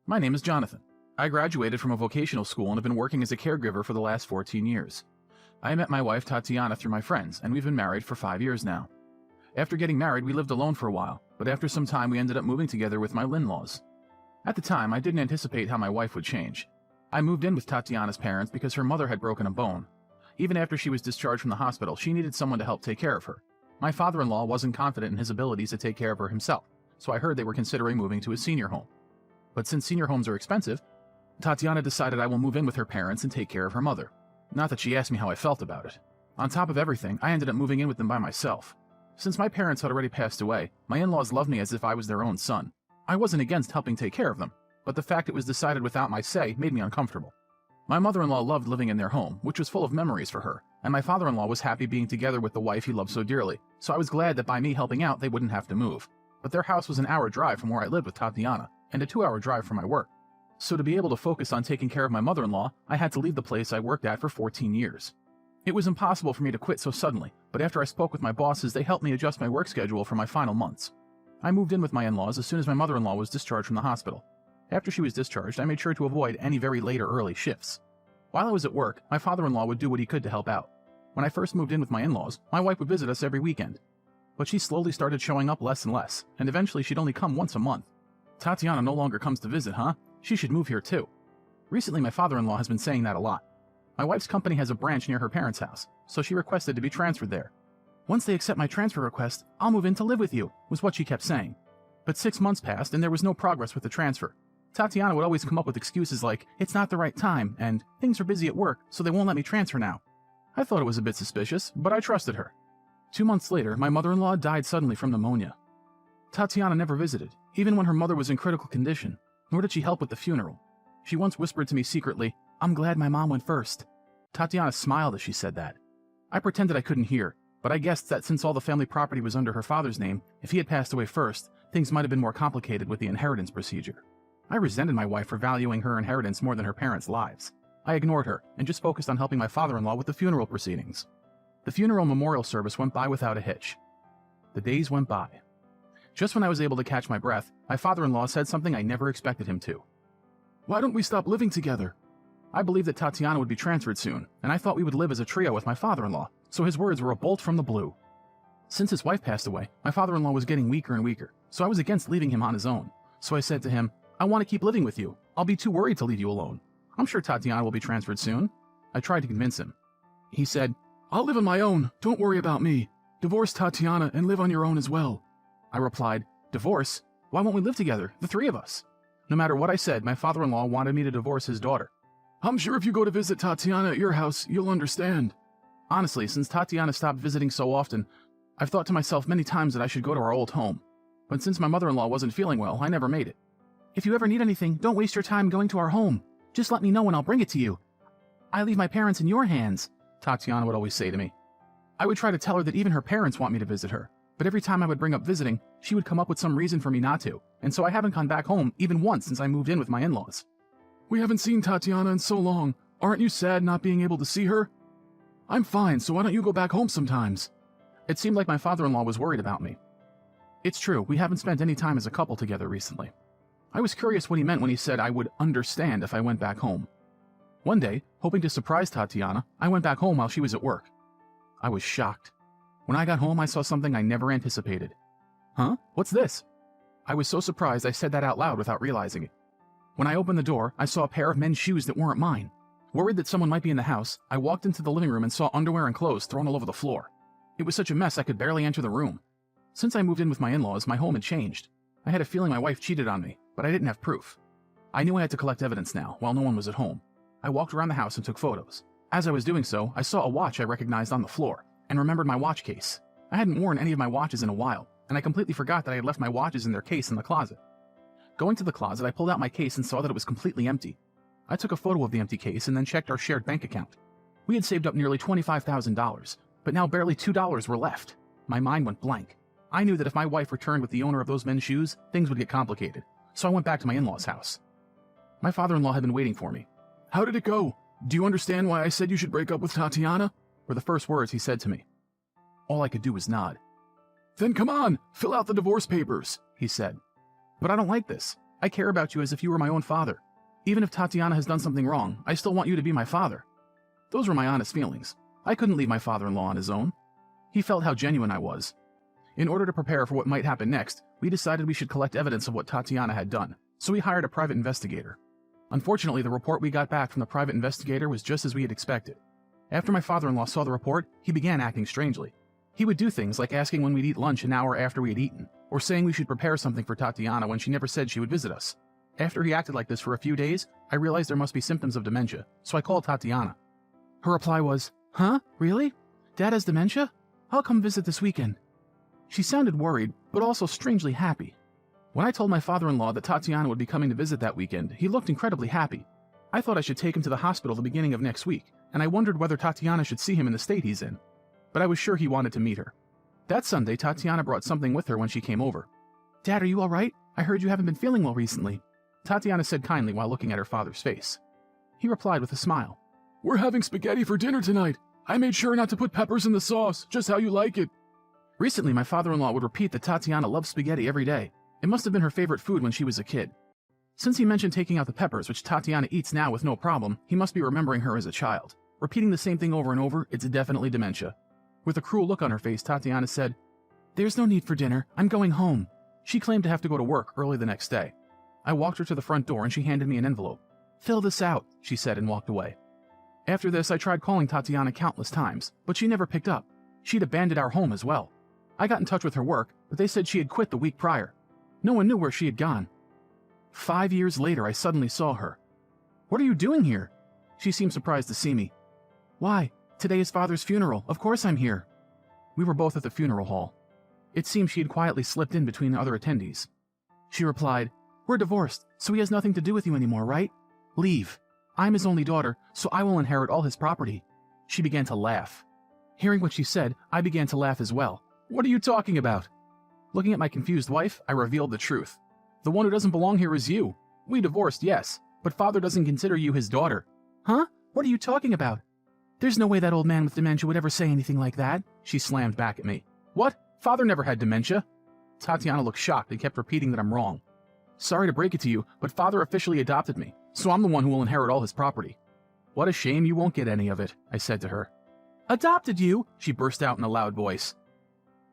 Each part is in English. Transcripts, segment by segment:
My name is Jonathan. I graduated from a vocational school and have been working as a caregiver for the last 14 years. I met my wife Tatiana through my friends, and we've been married for 5 years now. After getting married, we lived alone for a while, but after some time we ended up moving together with my in-laws. At the time, I didn't anticipate how my wife would change. I moved in with Tatiana's parents because her mother had broken a bone. Even after she was discharged from the hospital, she needed someone to help take care of her. My father-in-law wasn't confident in his abilities to take care of her himself, so I heard they were considering moving to a senior home. But since senior homes are expensive, Tatiana decided I will move in with her parents and take care of her mother. Not that she asked me how I felt about it. On top of everything, I ended up moving in with them by myself. Since my parents had already passed away, my in-laws loved me as if I was their own son. I wasn't against helping take care of them, but the fact it was decided without my say made me uncomfortable. My mother-in-law loved living in their home, which was full of memories for her, and my father-in-law was happy being together with the wife he loved so dearly, so I was glad that by me helping out they wouldn't have to move. But their house was an hour drive from where I lived with Tatiana, and a 2-hour drive from my work. So to be able to focus on taking care of my mother-in-law, I had to leave the place I worked at for 14 years. It was impossible for me to quit so suddenly, but after I spoke with my bosses, they helped me adjust my work schedule for my final months. I moved in with my in-laws as soon as my mother-in-law was discharged from the hospital. After she was discharged, I made sure to avoid any very late or early shifts. While I was at work, my father-in-law would do what he could to help out. When I first moved in with my in-laws, my wife would visit us every weekend. But she slowly started showing up less and less, and eventually she'd only come once a month. Tatiana no longer comes to visit, huh? She should move here too. Recently, my father-in-law has been saying that a lot. My wife's company has a branch near her parents' house, so she requested to be transferred there. Once they accept my transfer request, I'll move in to live with you, was what she kept saying. But 6 months passed and there was no progress with the transfer. Tatiana would always come up with excuses like, it's not the right time, and things are busy at work, so they won't let me transfer now. I thought it was a bit suspicious, but I trusted her. 2 months later, my mother-in-law died suddenly from pneumonia. Tatiana never visited, even when her mother was in critical condition, nor did she help with the funeral. She once whispered to me secretly, I'm glad my mom went first. Tatiana smiled as she said that. I pretended I couldn't hear, but I guessed that since all the family property was under her father's name, if he had passed away first, things might have been more complicated with the inheritance procedure. I resented my wife for valuing her inheritance more than her parents' lives. I ignored her and just focused on helping my father-in-law with the funeral proceedings. The funeral memorial service went by without a hitch. The days went by. Just when I was able to catch my breath, my father-in-law said something I never expected him to. Why don't we stop living together? I believed that Tatiana would be transferred soon, and I thought we would live as a trio with my father-in-law, so his words were a bolt from the blue. Since his wife passed away, my father-in-law was getting weaker and weaker, so I was against leaving him on his own. So I said to him, I want to keep living with you. I'll be too worried to leave you alone. I'm sure Tatiana will be transferred soon. I tried to convince him. He said, I'll live on my own. Don't worry about me. Divorce Tatiana and live on your own as well. I replied, divorce? Why won't we live together, the three of us? No matter what I said, my father-in-law wanted me to divorce his daughter. I'm sure if you go to visit Tatiana at your house, you'll understand. Honestly, since Tatiana stopped visiting so often, I've thought to myself many times that I should go to our old home. But since my mother-in-law wasn't feeling well, I never made it. If you ever need anything, don't waste your time going to our home. Just let me know and I'll bring it to you. I leave my parents in your hands, Tatiana would always say to me. I would try to tell her that even her parents want me to visit her, but every time I would bring up visiting, she would come up with some reason for me not to, and so I haven't gone back home even once since I moved in with my in-laws. We haven't seen Tatiana in so long. Aren't you sad not being able to see her? I'm fine, so why don't you go back home sometimes? It seemed like my father-in-law was worried about me. It's true, we haven't spent any time as a couple together recently. I was curious what he meant when he said I would understand if I went back home. One day, hoping to surprise Tatiana, I went back home while she was at work. I was shocked. When I got home, I saw something I never anticipated. Huh? What's this? I was so surprised I said that out loud without realizing it. When I opened the door, I saw a pair of men's shoes that weren't mine. Worried that someone might be in the house, I walked into the living room and saw underwear and clothes thrown all over the floor. It was such a mess I could barely enter the room. Since I moved in with my in-laws, my home had changed. I had a feeling my wife cheated on me, but I didn't have proof. I knew I had to collect evidence now, while no one was at home. I walked around the house and took photos. As I was doing so, I saw a watch I recognized on the floor, and remembered my watch case. I hadn't worn any of my watches in a while, and I completely forgot that I had left my watches in their case in the closet. Going to the closet, I pulled out my case and saw that it was completely empty. I took a photo of the empty case and then checked our shared bank account. We had saved up nearly $25,000, but now barely $2 were left. My mind went blank. I knew that if my wife returned with the owner of those men's shoes, things would get complicated, so I went back to my in-laws' house. My father-in-law had been waiting for me. How did it go? Do you understand why I said you should break up with Tatiana? Were the first words he said to me. All I could do was nod. Then come on, fill out the divorce papers, he said. But I don't like this. I care about you as if you were my own father. Even if Tatiana has done something wrong, I still want you to be my father." Those were my honest feelings. I couldn't leave my father-in-law on his own. He felt how genuine I was. In order to prepare for what might happen next, we decided we should collect evidence of what Tatiana had done, so we hired a private investigator. Unfortunately, the report we got back from the private investigator was just as we had expected. After my father-in-law saw the report, he began acting strangely. He would do things like asking when we'd eat lunch an hour after we had eaten, or saying we should prepare something for Tatiana when she never said she would visit us. After he acted like this for a few days, I realized there must be symptoms of dementia, so I called Tatiana. Her reply was, "Huh? Really? Dad has dementia? I'll come visit this weekend." She sounded worried, but also strangely happy. When I told my father-in-law that Tatiana would be coming to visit that weekend, he looked incredibly happy. I thought I should take him to the hospital the beginning of next week, and I wondered whether Tatiana should see him in the state he's in. But I was sure he wanted to meet her. That Sunday, Tatiana brought something with her when she came over. "Dad, are you all right? I heard you haven't been feeling well recently," Tatiana said kindly while looking at her father's face. He replied with a smile. "We're having spaghetti for dinner tonight. I made sure not to put peppers in the sauce, just how you like it." Recently, my father-in-law would repeat that Tatiana loved spaghetti every day. It must have been her favorite food when she was a kid. Since he mentioned taking out the peppers, which Tatiana eats now with no problem, he must be remembering her as a child. Repeating the same thing over and over, it's definitely dementia. With a cruel look on her face, Tatiana said, "There's no need for dinner. I'm going home." She claimed to have to go to work early the next day. I walked her to the front door and she handed me an envelope. "Fill this out," she said, and walked away. After this, I tried calling Tatiana countless times, but she never picked up. She'd abandoned our home as well. I got in touch with her work, but they said she had quit the week prior. No one knew where she had gone. 5 years later, I suddenly saw her. "What are you doing here?" She seemed surprised to see me. "Why? Today is Father's funeral. Of course I'm here." We were both at the funeral hall. It seemed she had quietly slipped in between the other attendees. She replied, "We're divorced, so he has nothing to do with you anymore, right? Leave. I'm his only daughter, so I will inherit all his property." She began to laugh. Hearing what she said, I began to laugh as well. "What are you talking about?" Looking at my confused wife, I revealed the truth. "The one who doesn't belong here is you. We divorced, yes, but Father doesn't consider you his daughter." "Huh? What are you talking about? There's no way that old man with dementia would ever say anything like that," she slammed back at me. "What? Father never had dementia." Tatiana looked shocked and kept repeating that I'm wrong. "Sorry to break it to you, but Father officially adopted me, so I'm the one who will inherit all his property." "What a shame you won't get any of it," I said to her. "Adopted you?" she burst out in a loud voice.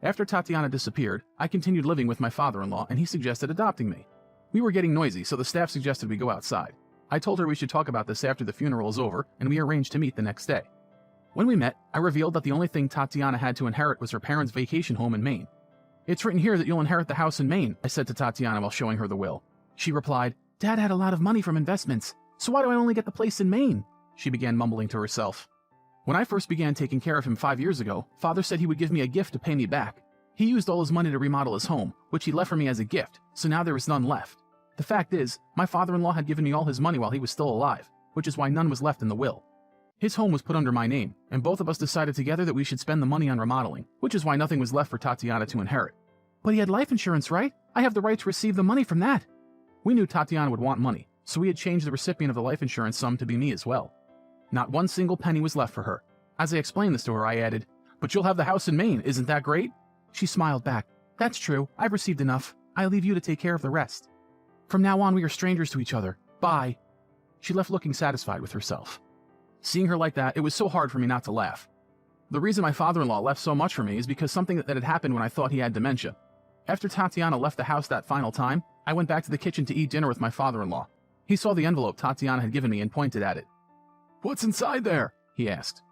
After Tatiana disappeared, I continued living with my father-in-law, and he suggested adopting me. We were getting noisy, so the staff suggested we go outside. I told her we should talk about this after the funeral is over, and we arranged to meet the next day. When we met, I revealed that the only thing Tatiana had to inherit was her parents' vacation home in Maine. "It's written here that you'll inherit the house in Maine," I said to Tatiana while showing her the will. She replied, "Dad had a lot of money from investments, so why do I only get the place in Maine?" She began mumbling to herself. When I first began taking care of him 5 years ago, Father said he would give me a gift to pay me back. He used all his money to remodel his home, which he left for me as a gift, so now there is none left. The fact is, my father-in-law had given me all his money while he was still alive, which is why none was left in the will. His home was put under my name, and both of us decided together that we should spend the money on remodeling, which is why nothing was left for Tatiana to inherit. "But he had life insurance, right? I have the right to receive the money from that." We knew Tatiana would want money, so we had changed the recipient of the life insurance sum to be me as well. Not one single penny was left for her. As I explained this to her, I added, "But you'll have the house in Maine, isn't that great?" She smiled back. "That's true. I've received enough. I leave you to take care of the rest. From now on, we are strangers to each other. Bye." She left looking satisfied with herself. Seeing her like that, it was so hard for me not to laugh. The reason my father-in-law left so much for me is because something that had happened when I thought he had dementia. After Tatiana left the house that final time, I went back to the kitchen to eat dinner with my father-in-law. He saw the envelope Tatiana had given me and pointed at it. "What's inside there?" he asked.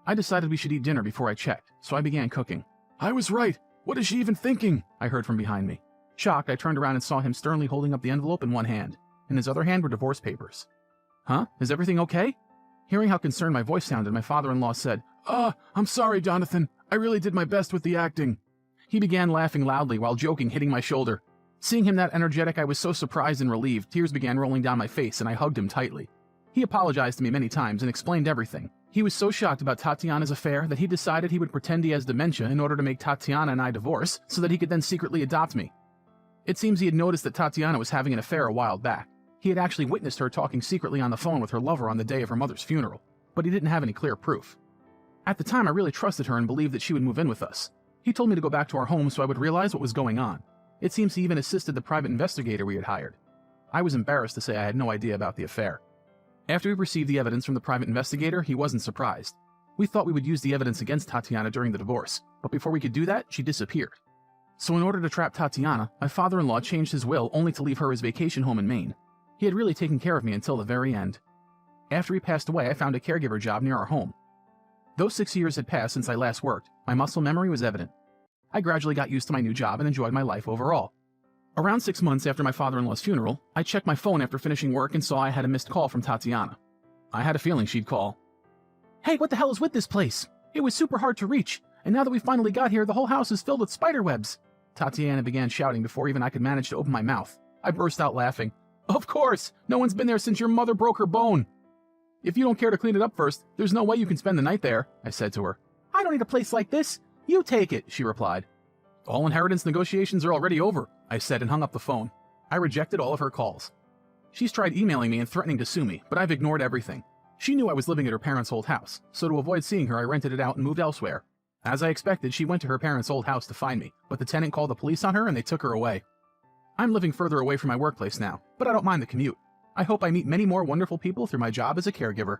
I decided we should eat dinner before I checked, so I began cooking. "I was right. What is she even thinking?" I heard from behind me. Shocked, I turned around and saw him sternly holding up the envelope in one hand. In his other hand were divorce papers. "Huh? Is everything okay?" Hearing how concerned my voice sounded, my father-in-law said, I'm sorry, Jonathan. I really did my best with the acting." He began laughing loudly while joking, hitting my shoulder. Seeing him that energetic, I was so surprised and relieved, tears began rolling down my face, and I hugged him tightly. He apologized to me many times and explained everything. He was so shocked about Tatiana's affair that he decided he would pretend he has dementia in order to make Tatiana and I divorce, so that he could then secretly adopt me. It seems he had noticed that Tatiana was having an affair a while back. He had actually witnessed her talking secretly on the phone with her lover on the day of her mother's funeral, but he didn't have any clear proof. At the time, I really trusted her and believed that she would move in with us. He told me to go back to our home so I would realize what was going on. It seems he even assisted the private investigator we had hired. I was embarrassed to say I had no idea about the affair. After we received the evidence from the private investigator, he wasn't surprised. We thought we would use the evidence against Tatiana during the divorce, but before we could do that, she disappeared. So in order to trap Tatiana, my father-in-law changed his will only to leave her his vacation home in Maine. He had really taken care of me until the very end. After he passed away, I found a caregiver job near our home. Though 6 years had passed since I last worked, my muscle memory was evident. I gradually got used to my new job and enjoyed my life overall. Around 6 months after my father-in-law's funeral, I checked my phone after finishing work and saw I had a missed call from Tatiana. I had a feeling she'd call. "Hey, what the hell is with this place? It was super hard to reach, and now that we finally got here, the whole house is filled with spider webs." Tatiana began shouting before even I could manage to open my mouth. I burst out laughing. "Of course! No one's been there since your mother broke her bone. If you don't care to clean it up first, there's no way you can spend the night there," I said to her. "I don't need a place like this. You take it," she replied. "All inheritance negotiations are already over," I said and hung up the phone. I rejected all of her calls. She's tried emailing me and threatening to sue me, but I've ignored everything. She knew I was living at her parents' old house, so to avoid seeing her I rented it out and moved elsewhere. As I expected, she went to her parents' old house to find me, but the tenant called the police on her and they took her away. I'm living further away from my workplace now, but I don't mind the commute. I hope I meet many more wonderful people through my job as a caregiver.